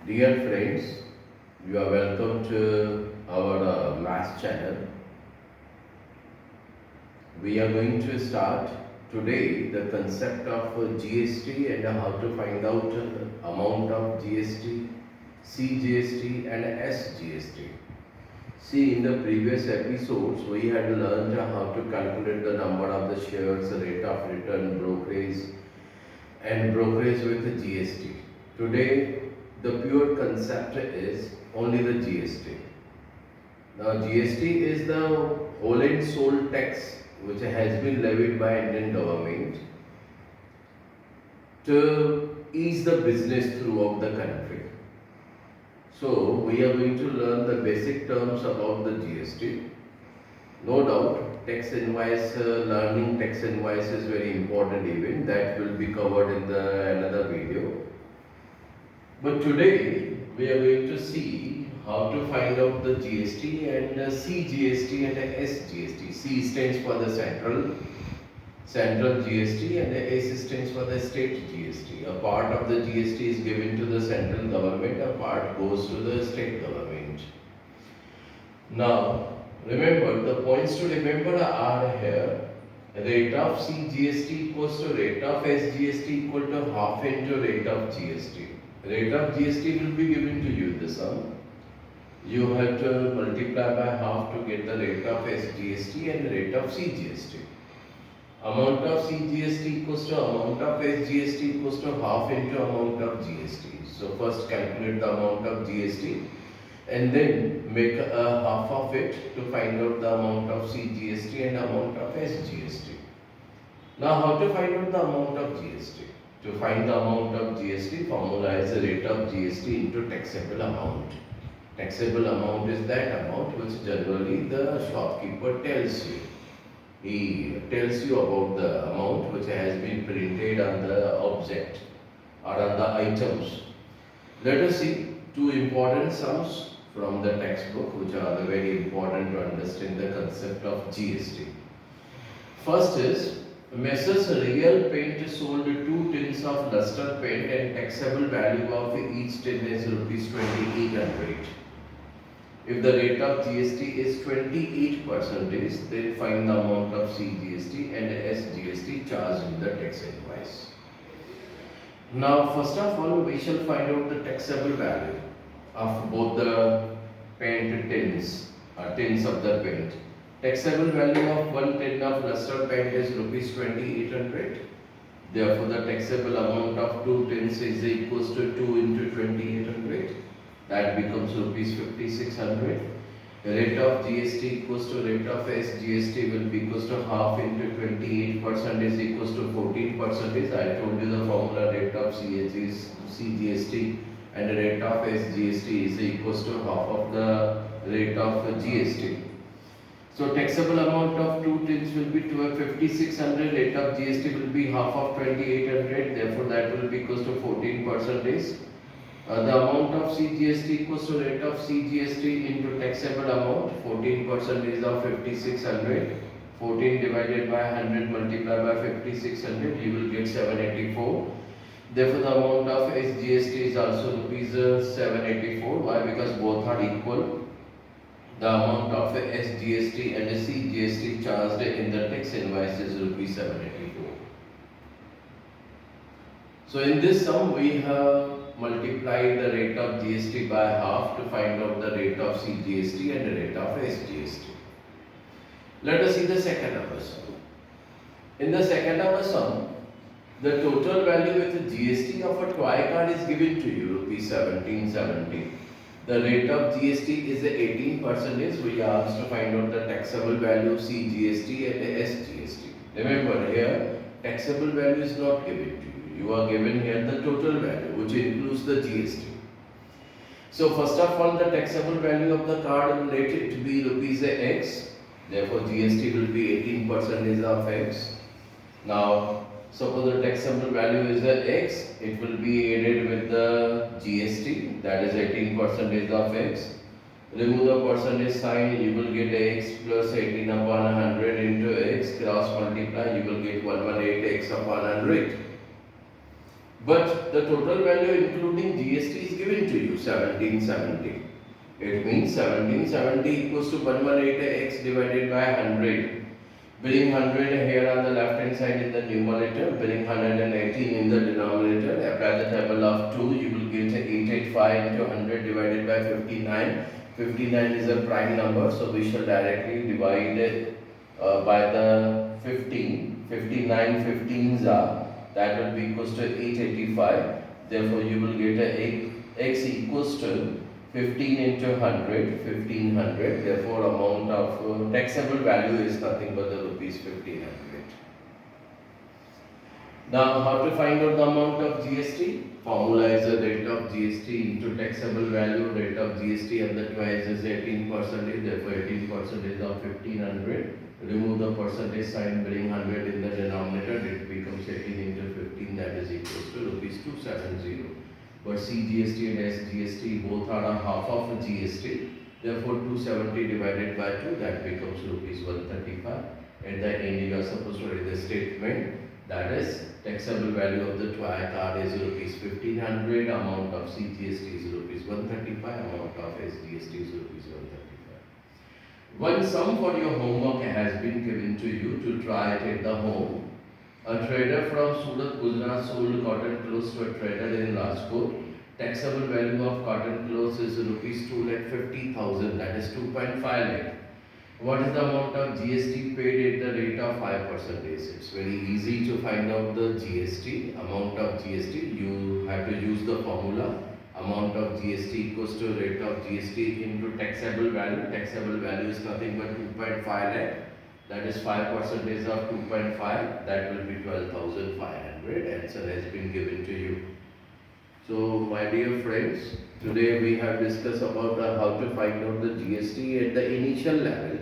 Dear friends, you are welcome to our math channel. We are going to start today the concept of GST and how to find out amount of GST, CGST and SGST. See, in the previous episodes, we had learned how to calculate the number of the shares, rate of return, brokerage, and brokerage with the GST. Today, the pure concept is only the GST. Now, GST is the whole and sole tax which has been levied by Indian government to ease the business throughout the country. So, we are going to learn the basic terms about the GST. No doubt, tax invoice, learning tax invoice is very important event that will be covered in the another video. But today we are going to see how to find out the GST and CGST and SGST. C stands for the central GST and the S stands for the state GST. A part of the GST is given to the central government, a part goes to the state government. Now remember, the points to remember are here. Rate of CGST equals to rate of SGST equal to half into rate of GST. Rate of GST will be given to you the sum. You have to multiply by half to get the rate of SGST and rate of CGST. Amount of CGST equals to amount of SGST equals to half into amount of GST. So first calculate the amount of GST and then make a half of it to find out the amount of CGST and amount of SGST. Now how to find out the amount of GST? To find the amount of GST, formula is the rate of GST into taxable amount. Taxable amount is that amount which generally the shopkeeper tells you. He tells you about the amount which has been printed on the object or on the items. Let us see two important sums from the textbook which are very important to understand the concept of GST. First is Messrs. Real Paint sold 2 tins of luster paint and taxable value of each tin is rupees 2800. If the rate of GST is 28%, then find the amount of CGST and SGST charged in the tax invoice. Now, first of all, we shall find out the taxable value of both the paint tins or tins of the paint. Taxable value of 1 tin of luster paint is rupees 2800. Therefore, the taxable amount of 2 tins is equals to 2 into 2800. That becomes rupees 5600. Rate of GST equals to rate of SGST will be equals to half into 28% is equals to 14%. I told you the formula rate of CGST and rate of SGST is equals to half of the rate of GST. So taxable amount of 2 tins will be 5600, rate of GST will be half of 2800, therefore that will be equals to 14%. The amount of CGST equals to rate of CGST into taxable amount, 14% of 5600. 14 divided by 100 multiplied by 5600, you will get 784. Therefore, the amount of SGST is also rupees 784. Why? Because both are equal. The amount of SGST and CGST charged in the tax invoice is rupees 784. So, in this sum, we have multiplied the rate of GST by half to find out the rate of CGST and the rate of SGST. Let us see the second number sum. In the second number sum, the total value with the GST of a toy car is given to you, rupees 1770. The rate of GST is 18%. We are asked to find out the taxable value CGST and SGST. Remember here, taxable value is not given to you. You are given here the total value which includes the GST. So first of all, the taxable value of the card will let it be rupees X. Therefore GST will be 18% of X. Now suppose the taxable value is X, it will be added with the GST, that is 18% of X. Remove the percentage sign, you will get X plus 18 upon 100 into X, cross multiply, you will get 118 X upon 100. But the total value including GST is given to you. 1770. It means 1770 equals to 118x divided by 100. Bring 100 here on the left hand side in the numerator, bring 118 in the denominator. Apply the table of 2, you will get 885 into 100 divided by 59. 59 is a prime number, so we shall directly divide it by the 15. 59 15s are, that will be equals to 885. Therefore, you will get a x equals to 15 into 100, 1500. Therefore, amount of taxable value is nothing but the rupees 1500. Now, how to find out the amount of GST? Formula is the rate of GST into taxable value. Rate of GST and the twice is 18%. Therefore, 18% of 1500. Remove the percentage sign, bring 100 in the denominator. It becomes 18 into 15. That is equals to rupees 270. But CGST and SGST both are a half of a GST. Therefore, 270 divided by 2, that becomes rupees 135. At the end, you are supposed to write the statement, that is taxable value of the toy card is rupees 1500, amount of CGST is rupees 135, amount of SGST is rupees 135. One sum for your homework has been given to you to try it at the home. A trader from Surat, Gujarat sold cotton clothes to a trader in Rajkot. Taxable value of cotton clothes is rupees 2,50,000, that is 2.5 lakh. What is the amount of GST paid at the rate of 5%? It's very easy to find out the GST, amount of GST. You have to use the formula. Amount of GST equals to rate of GST into taxable value. Taxable value is nothing but 2.5 lakh. That is 5% of 2.5, that will be 12,500. Answer has been given to you. So, my dear friends, today we have discussed about how to find out the GST at the initial level.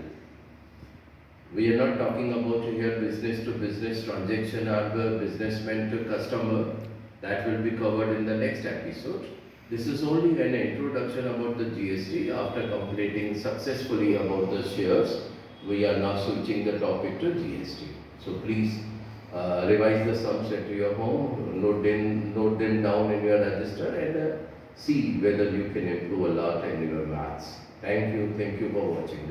We are not talking about here business to business transaction or the businessman to customer. That will be covered in the next episode. This is only an introduction about the GST. After completing successfully about the shares, we are now switching the topic to GST. So please revise the sums at your home, note them down in your register, and see whether you can improve a lot in your maths. Thank you for watching the